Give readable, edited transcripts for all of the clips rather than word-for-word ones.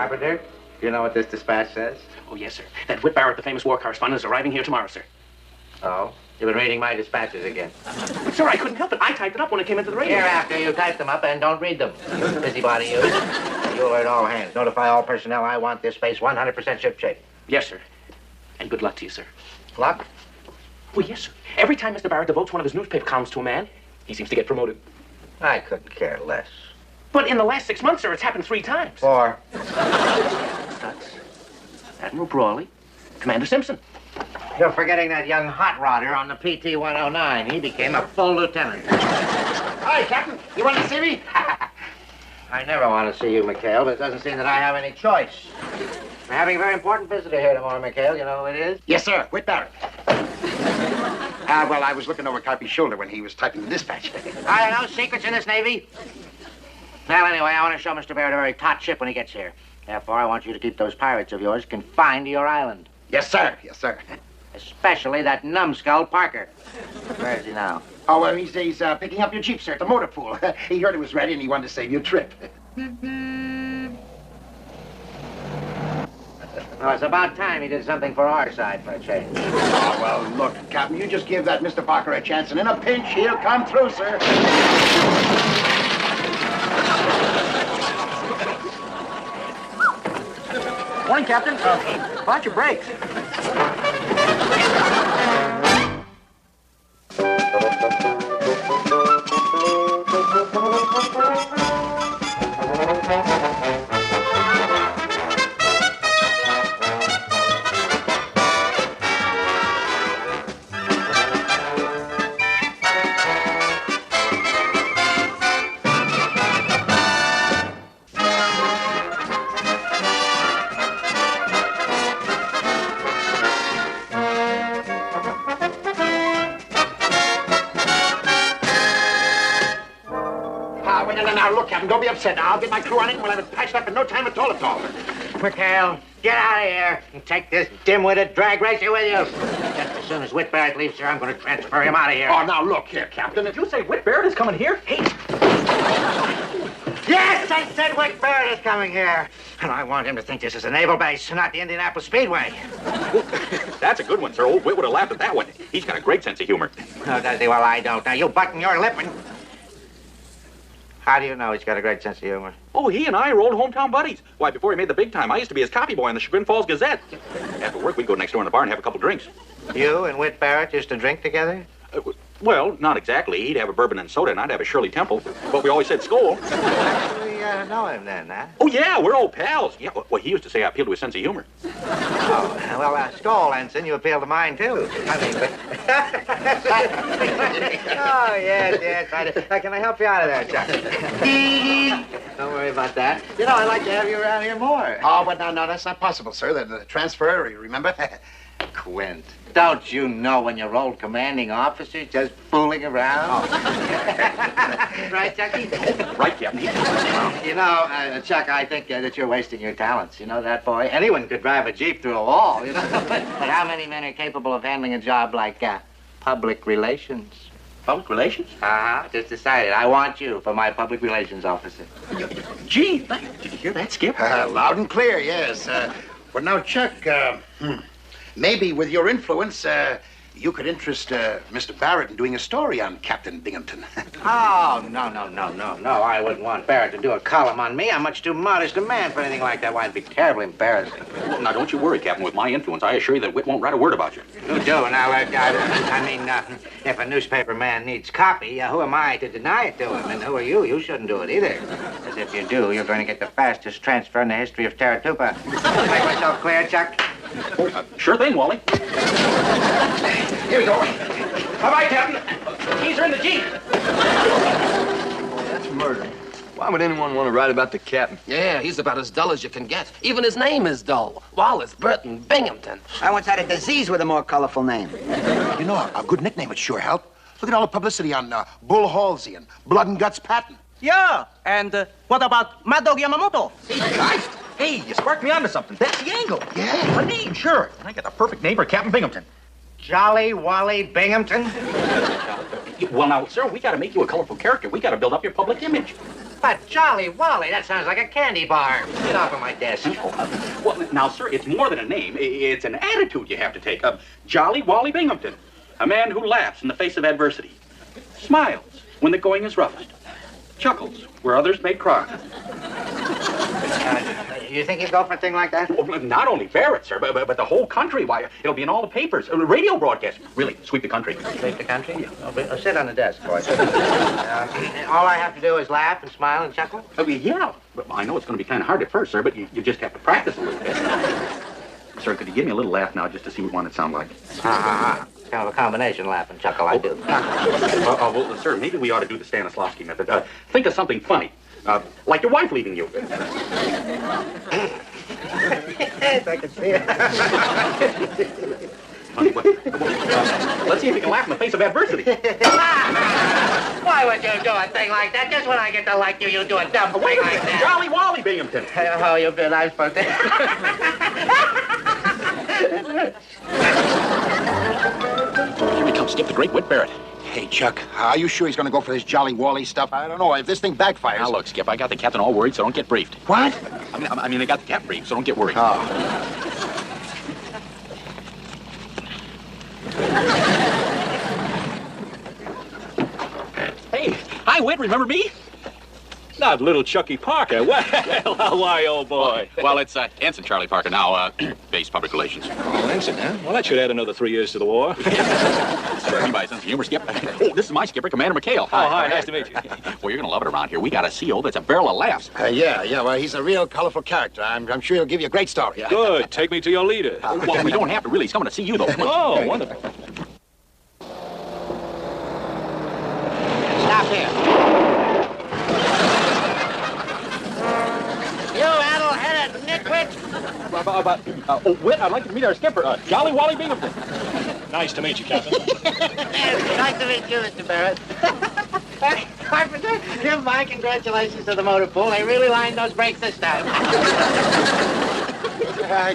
Carpenter, you know what this dispatch says? Oh, yes, sir. That Whit Barrett, the famous war correspondent, is arriving here tomorrow, sir. Oh? You've been reading my dispatches again. Sir, I couldn't help it. I typed it up when it came into the radio. Hereafter, you type them up and don't read them. Busybody you. You alert all hands. Notify all personnel I want this space 100% shipshape. Yes, sir. And good luck to you, sir. Luck? Well, yes, sir. Every time Mr. Barrett devotes one of his newspaper columns to a man, he seems to get promoted. I couldn't care less. But in the last 6 months, sir, it's happened 3 times. 4. Stutz, Admiral Brawley, Commander Simpson. You're forgetting that young hot rodder on the PT-109. He became a full lieutenant. Hi, Captain. You want to see me? I never want to see you, McHale, but it doesn't seem that I have any choice. We're having a very important visitor here tomorrow, McHale. You know who it is? Yes, sir. Whit Barrett. Well, I was looking over Carpy's shoulder when he was typing the dispatch. Are there no secrets in this Navy? Well, anyway, I want to show Mr. Barrett a very taut ship when he gets here. Therefore, I want you to keep those pirates of yours confined to your island. Yes, sir. Yes, sir. Especially that numbskull Parker. Where is he now? Oh, well, he's picking up your Jeep, sir, at the motor pool. He heard it was ready and he wanted to save you a trip. Well, it's about time he did something for our side for a change. Oh, well, look, Captain, you just give that Mr. Parker a chance, and in a pinch, he'll come through, sir. Morning, Captain. Watch your brakes. Now, look, Captain, don't be upset. I'll get my crew on it and we'll have it patched up in no time at all. McHale, get out of here and take this dim-witted drag racer with you. Just as soon as Whit Barrett leaves here, I'm going to transfer him out of here. Oh, now, look here, Captain. Did you say Whit Barrett is coming here? Hey! Yes, I said Whit Barrett is coming here. And I want him to think this is a naval base, not the Indianapolis Speedway. That's a good one, sir. Old Whit would have laughed at that one. He's got a great sense of humor. Oh, does he? Well, I don't. Now, you button your lip and... How do you know he's got a great sense of humor? Oh, he and I are old hometown buddies. Why, before he made the big time, I used to be his copy boy on the Chagrin Falls Gazette. After work, we'd go next door in the bar and have a couple drinks. You and Whit Barrett used to drink together? Well, not exactly. He'd have a bourbon and soda, and I'd have a Shirley Temple. But we always said Skol. We know him then, huh? Oh, yeah, we're old pals. Yeah, well, he used to say I appeal to his sense of humor. Oh, well, Skol, Ensign, you appeal to mine, too. I mean, but... Oh, yes. Can I help you out of there, Chuck? Don't worry about that. You know, I'd like to have you around here more. Oh, but no, that's not possible, sir. The transfer, remember? Quint, don't you know when you're old commanding officers just fooling around? Oh. Right, Chucky? Right, Captain. You know, Chuck, I think that you're wasting your talents. You know that, boy? Anyone could drive a Jeep through a wall, you know? But how many men are capable of handling a job like public relations? Public relations? Uh-huh. Just decided. I want you for my public relations officer. Gee, did you hear that, Skip? Loud and clear, yes. Well, now, Chuck, maybe with your influence, you could interest Mr. Barrett in doing a story on Captain Binghamton. Oh, no. I wouldn't want Barrett to do a column on me. I'm much too modest a man for anything like that. Why, it'd be terribly embarrassing. Well, now, don't you worry, Captain. With my influence, I assure you that Whit won't write a word about you. You do. Now, if a newspaper man needs copy, who am I to deny it to him? And who are you? You shouldn't do it either. Because if you do, you're going to get the fastest transfer in the history of Taratupa. Make myself clear, Chuck? Sure thing, Wally. Here we go. Bye-bye, Captain. Keys are in the Jeep. That's murder. Why would anyone want to write about the captain? Yeah, he's about as dull as you can get. Even his name is dull. Wallace Burton Binghamton. I once had a disease with a more colorful name. You know, a good nickname would sure help. Look at all the publicity on Bull Halsey and Blood and Guts Patton. Yeah, and what about Mad Dog Yamamoto? Guys, hey, you sparked me onto something. That's the angle. Yeah. A name, sure. And I got the perfect name for Captain Binghamton. Jolly Wally Binghamton? Well, now, sir, we got to make you a colorful character. We got to build up your public image. But Jolly Wally, that sounds like a candy bar. Get off of my desk. Well, now, sir, it's more than a name. It's an attitude you have to take. Jolly Wally Binghamton, a man who laughs in the face of adversity, smiles when the going is roughest, chuckles where others may cry. You think you'd go for a thing like that? Well, not only Barrett, sir, but the whole country. Why, it'll be in all the papers, radio broadcast. Really, sweep the country. Sweep the country? Yeah. Sit on the desk, boy. All I have to do is laugh and smile and chuckle? Yeah. But I know it's going to be kind of hard at first, sir, but you just have to practice a little bit. Sir, could you give me a little laugh now just to see what one would sound like? It's kind of a combination laugh and chuckle, I do. Well, sir, maybe we ought to do the Stanislavski method. Think of something funny. Like your wife leaving you. Yes, I can see it. Let's see if we can laugh in the face of adversity. Why would you do a thing like that? Just when I get to like you, you do a dumb thing like that. Jolly Wally Binghamton. Oh, you been I'm supposed to. Here he comes, Skip, the great Whit Barrett. Hey, Chuck, are you sure he's going to go for this Jolly Wally stuff? I don't know. If this thing backfires... Now, look, Skip, I got the captain all worried, so don't get briefed. What? I mean, they got the captain briefed, so don't get worried. Oh. Hey, hi, Whit, remember me? Not little Chucky Parker. Well, how are you, old boy? Well, it's Ensign Charlie Parker now, base public relations. Oh, Ensign, huh? Well, that should add another 3 years to the war. Swing by, sense of humor, Skip. Oh, this is my skipper, Commander McHale. Oh, hi, nice to meet you. Well, you're going to love it around here. We got a CO that's a barrel of laughs. Yeah, well, he's a real colorful character. I'm sure he'll give you a great story. Good. Take me to your leader. Well, we don't have to, really. He's coming to see you, though. Oh, wonderful. Stop here. You addle-headed nitwit. Whit, I'd like to meet our skipper, Jolly Wally Binghamton. Nice to meet you, Captain. Nice to meet you, Mr. Barrett. Carpenter, give my congratulations to the motor pool. They really lined those brakes this time.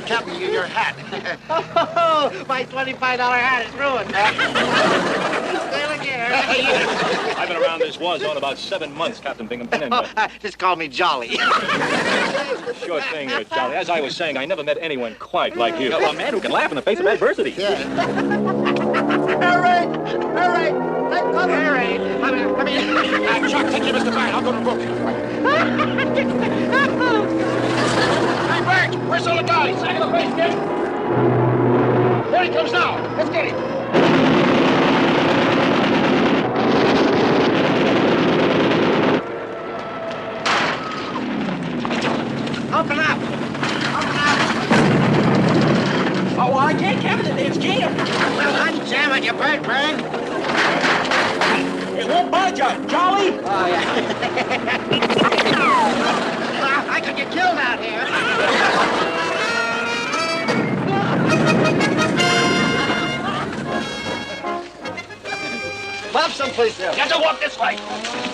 Captain, your hat. Oh, my $25 hat is ruined. Still again. I've been around this war zone about 7 months, Captain Binghamton, and Just call me Jolly. sure thing, Jolly. As I was saying, I never met anyone quite like you. A man who can laugh in the face of adversity. Hooray! Hooray! Hooray! I mean, Chuck, take you, Mr. Barrett. I'll go to the book. Hey, Bert, where's all the guys? Back of the face, kid. There he comes now. Let's get him. Open up! Open up! Oh, I can't, Captain. It's jammed. Well, unjam it, you bird brain! It won't budge, Jolly. Oh, yeah. I could get killed out here. Bob, someplace else. You have to walk this way.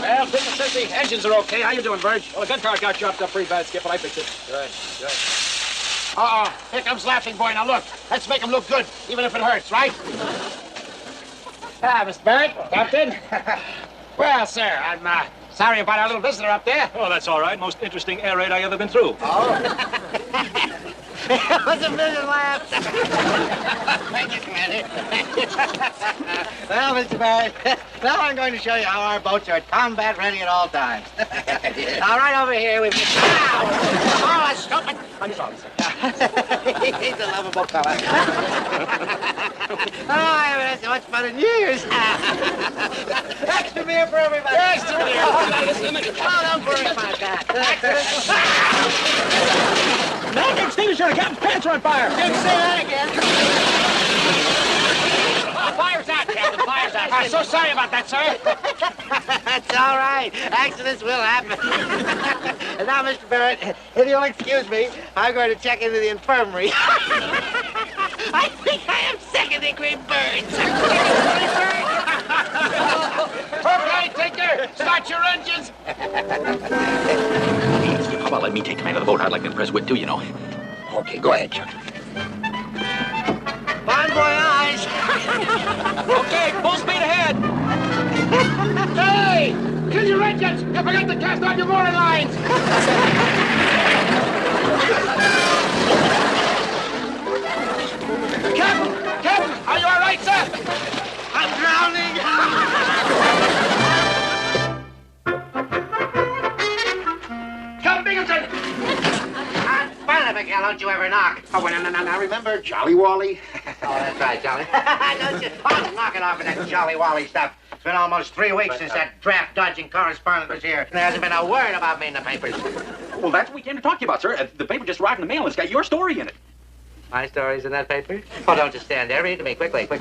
Well, business says the engines are okay. How you doing, Verge? Well, the gun car got chopped up pretty bad, Skip, but I fixed it. Good. Here comes Laughing Boy. Now, look. Let's make him look good, even if it hurts, right? Mr. Barrett, Captain. Well, sir, I'm sorry about our little visitor up there. Oh, that's all right. Most interesting air raid I ever been through. What's a million laughs? Thank you, Commander. Well, Mr. Barrett, now I'm going to show you how our boats are combat ready at all times. All right, over here, we've got... Oh, stupid! I'm sorry, sir. He's a lovable fella. Oh, I haven't had so much fun in years. Extra beer for everybody. Extra beer. Oh, don't worry about that. Man, extinguisher, the captain's pants are on fire. Didn't say that again. Fire's out, Captain. Fire's out. I'm so sorry about that, sir. That's all right. Accidents will happen. And now, Mr. Barrett, if you'll excuse me, I'm going to check into the infirmary. I think I have second-degree burns. Okay, Tinker, start your engines. How about letting me take command of the boat? I'd like to impress Whit, too, you know. Okay, go ahead, Chuck. Bon voyage. Okay, full speed ahead. Hey! Can your engines! You forgot to cast on your mooring lines! Captain, are you all right, sir? I'm drowning! Captain Binghamton! Finally, Miguel, don't you ever knock. Oh, well, now, remember Jolly Wally? Oh, that's right, Jolly. Don't you? Oh, knock it off with that Jolly Wally stuff. It's been almost 3 weeks since that draft-dodging correspondent was here. And there hasn't been a word about me in the papers. Well, that's what we came to talk to you about, sir. The paper just arrived in the mail and it's got your story in it. My story's in that paper? Oh, don't just stand there. Read it to me quickly. Sir,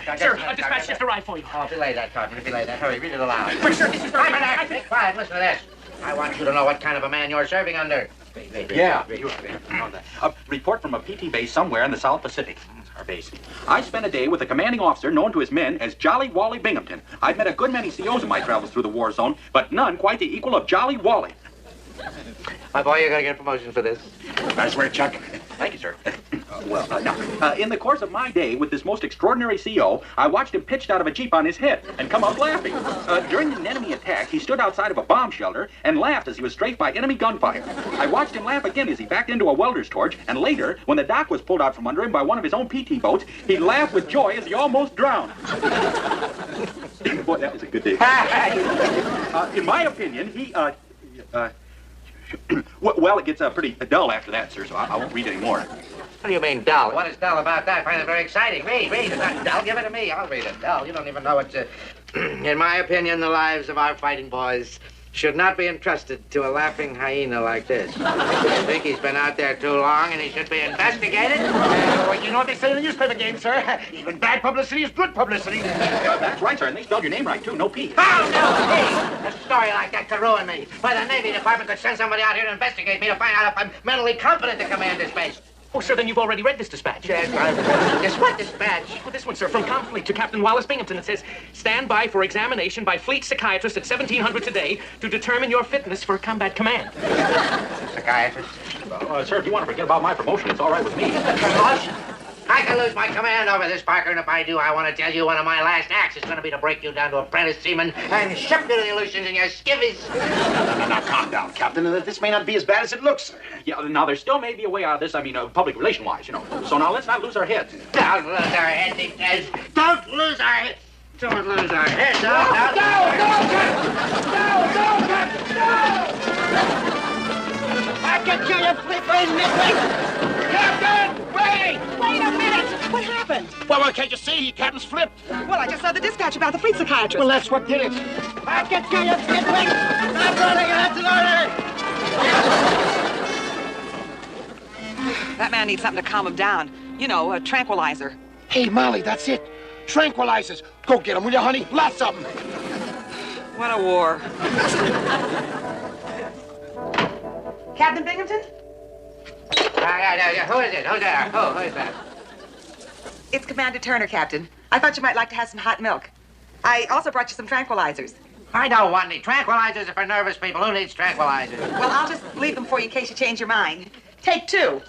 a dispatch just arrived for you. Oh, belay that, Cartman. Belay that. Hurry, read it aloud. But, sir, this is the... Be quiet. Listen to this. I want you to know what kind of a man you're serving under. Read. Report from a PT base somewhere in the South Pacific. That's our base. I spent a day with a commanding officer known to his men as Jolly Wally Binghamton. I've met a good many COs in my travels through the war zone, but none quite the equal of Jolly Wally. My boy, you're going to get a promotion for this. Nice work, Chuck. Thank you, sir. Now, in the course of my day with this most extraordinary CO, I watched him pitched out of a Jeep on his head and come up laughing. During an enemy attack, he stood outside of a bomb shelter and laughed as he was strafed by enemy gunfire. I watched him laugh again as he backed into a welder's torch, and later, when the dock was pulled out from under him by one of his own PT boats, he laughed with joy as he almost drowned. Boy, that was a good day. In my opinion, he, well, it gets pretty dull after that, sir, so I won't read any more. What do you mean, dull? What is dull about that? I find it very exciting. Read. It's not dull. Give it to me. I'll read it. Dull. You don't even know what to... In my opinion, the lives of our fighting boys should not be entrusted to a laughing hyena like this. I think he's been out there too long and he should be investigated. You know what they say in the newspaper game, sir? Even bad publicity is good publicity. That's right, sir, and they spelled your name right, too. No P. Oh, no, Pete! A story like that could ruin me. Why, the Navy Department could send somebody out here to investigate me to find out if I'm mentally competent to command this base. Oh, sir, then you've already read this dispatch. Yes, This what dispatch? Well, this one, sir, from Comfleet to Captain Wallace Binghamton. It says, stand by for examination by fleet psychiatrist at 1700 today to determine your fitness for combat command. Psychiatrist? Sir, if you want to forget about my promotion, it's all right with me. Promotion? I can lose my command over this, Parker, and if I do, I want to tell you one of my last acts is going to be to break you down to apprentice seaman and ship you to the Aleutians in your skivvies. Now, calm down, Captain. This may not be as bad as it looks, sir. Yeah, now, there still may be a way out of this, public relation-wise, you know. So now, let's not lose our heads. Don't lose our heads, he says. Don't lose our heads. Don't lose our heads. No, I can kill you, flipping midway! Captain, wait! Wait a minute! What happened? Well, can't you see? Captain's flipped. Well, I just saw the dispatch about the fleet psychiatrist. Well, that's what did it. I can kill you, flipping! I'm running after That man needs something to calm him down. You know, a tranquilizer. Hey, Molly, that's it. Tranquilizers. Go get them, will you, honey? Lots of them. What a war. Captain Binghamton? Who is it? Who's there? Who is that? It's Commander Turner, Captain. I thought you might like to have some hot milk. I also brought you some tranquilizers. I don't want any. Tranquilizers are for nervous people. Who needs tranquilizers? Well, I'll just leave them for you in case you change your mind. Take 2.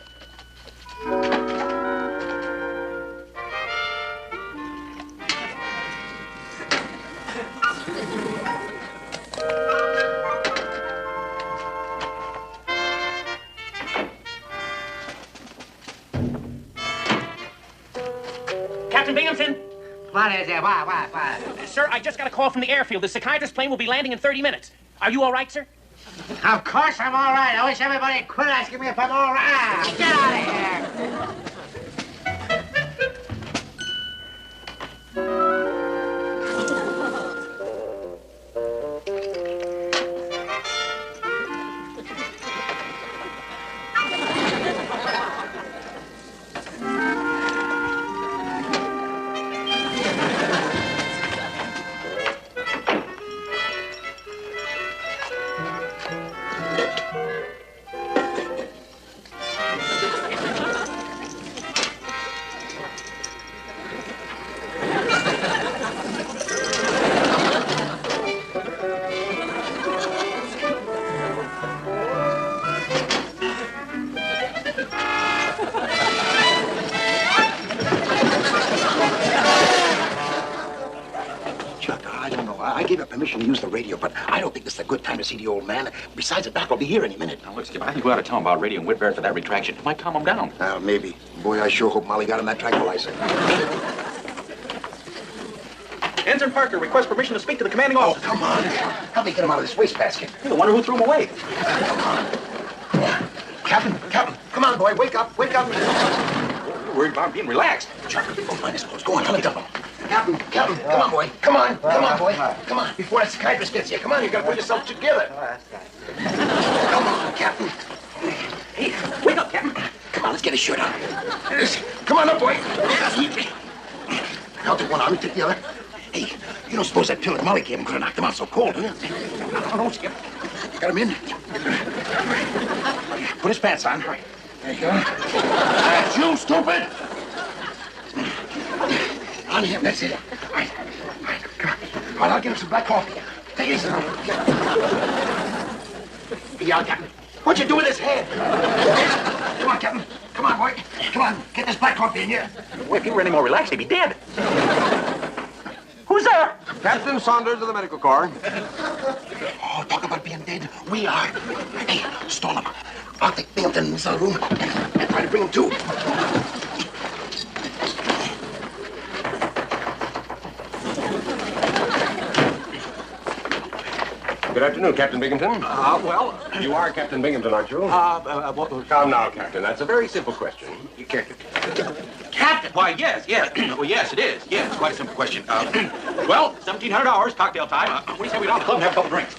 Captain Binghamton? What is it? What? Sir, I just got a call from the airfield. The psychiatrist plane will be landing in 30 minutes. Are you all right, sir? Of course I'm all right. I wish everybody would quit asking me if I'm all right. Get out of here. I gave her permission to use the radio, but I don't think this is a good time to see the old man. Besides, the doc will be here any minute. Now, look, Skip, I think we ought to tell him about radio and Whitbear for that retraction. It might calm him down. Maybe. Boy, I sure hope Molly got him that tranquilizer. Ensign Parker requests permission to speak to the commanding officer. Come on. Help me get him out of this wastebasket. You're the one who threw him away. Captain, come on, boy. Wake up. You're worried about being relaxed. Chuck, go find his clothes. Go on, hurry up. Captain, come on, boy. Come on, boy. Come on, before that psychiatrist gets here. Come on, you gotta put yourself together. Come on, Captain. Hey, wake up, Captain. Come on, let's get his shirt on. Come on up, boy. I'll take one arm, you take the other. Hey, you don't suppose that pill that Molly gave him could have knocked him out so cold, do you? No, Skip. Got him in. Put his pants on. Right. There you go. That's you, stupid! On him, that's it. All right, come on. All right, I'll get him some black coffee. Take it easy now. Yeah, Captain. What'd you do with his head? Come on, Captain. Come on, boy. Come on, get this black coffee in here. Boy, if he were any more relaxed, he'd be dead. Who's there? Captain Saunders of the Medical Corps. Oh, talk about being dead. We are. Hey, stall him. I'll take Binghamton in this other room and try to bring him to. Good afternoon, Captain Binghamton. Well... You are Captain Binghamton, aren't you? Come now, Captain. That's a very simple question. Captain? Why, yes. Well, yes, it is. Yes, quite a simple question. Well, 1,700 hours, cocktail time. What do you say we go to the club and have a couple drinks?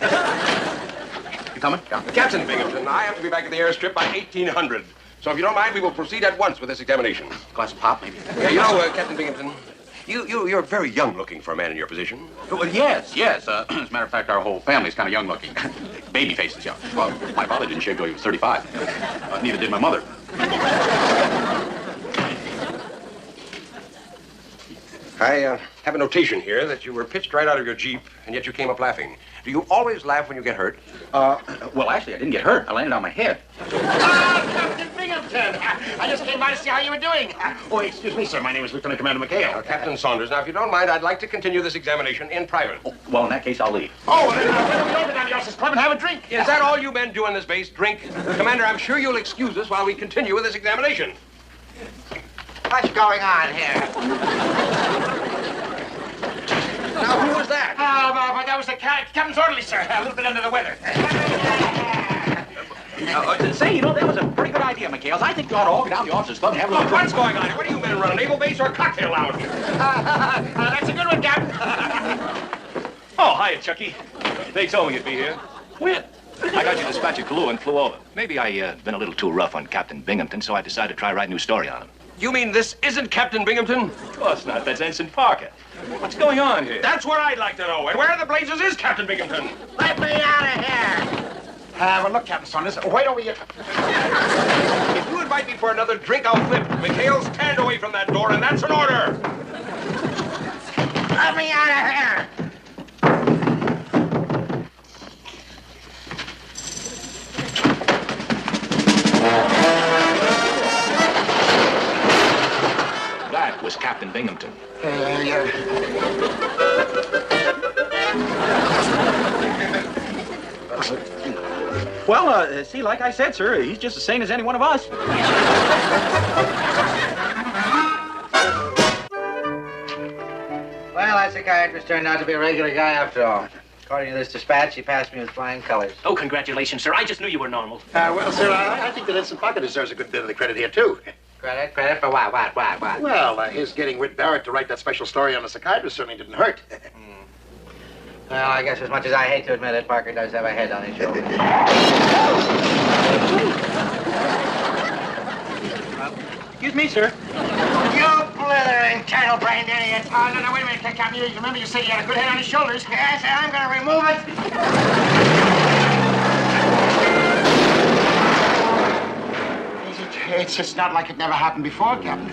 You coming? Yeah. Captain Binghamton, I have to be back at the airstrip by 1800. So if you don't mind, we will proceed at once with this examination. Glass of pop, maybe? Yeah, you know, Captain Binghamton, you're very young looking for a man in your position. Well, yes. As a matter of fact, our whole family's kind of young looking. Baby face is young. Well, my father didn't shave till he was 35. Neither did my mother. I have a notation here that you were pitched right out of your Jeep, and yet you came up laughing. Do you always laugh when you get hurt? Well, actually, I didn't get hurt. I landed on my head. Captain Binghamton! I just came by to see how you were doing. Oh, excuse me, sir. My name is Lieutenant Commander McHales. Captain Saunders, now, if you don't mind, I'd like to continue this examination in private. Oh, well, in that case, I'll leave. Oh, then we open down the officer's club and have a drink. Is that all you men do on this base? Drink? Commander, I'm sure you'll excuse us while we continue with this examination. What's going on here? Now, who was that? That was the captain's orderly, sir. A little bit under the weather. Say, you know, that was a pretty good idea, McHales. I think you ought to all go down to the officers' club and have a little Look, what's going on here? What are you men running, naval base or a cocktail lounge? That's a good one, Captain. Oh, hiya, Chucky. They told me you'd be here. When? I got your dispatch at Callua and flew over. Maybe I been a little too rough on Captain Binghamton, so I decided to try to write a new story on him. You mean this isn't Captain Binghamton? Of course not. That's Ensign Parker. What's going on here? That's what I'd like to know. And where the blazes is Captain Binghamton? Let me out of here! Well, look, Captain Saunders, why don't we... If you invite me for another drink, I'll flip. McHales, stand away from that door, and that's an order. Let me out of here! That was Captain Binghamton. Well, see, like I said, sir, he's just as sane as any one of us. Well, that psychiatrist turned out to be a regular guy after all. According to this dispatch, he passed me with flying colors. Oh, congratulations, sir. I just knew you were normal. Well, sir, I think that Ensign Parker deserves a good bit of the credit here, too. Credit for what? Well, his getting Whit Barrett to write that special story on the psychiatrist certainly didn't hurt. Well, I guess as much as I hate to admit it, Parker does have a head on his shoulder. Excuse me, sir. You blithering, tail-brained idiot! No, wait a minute, Captain. You remember you said he had a good head on his shoulders. Yes, and I'm gonna remove it. It's just not like it never happened before, Captain.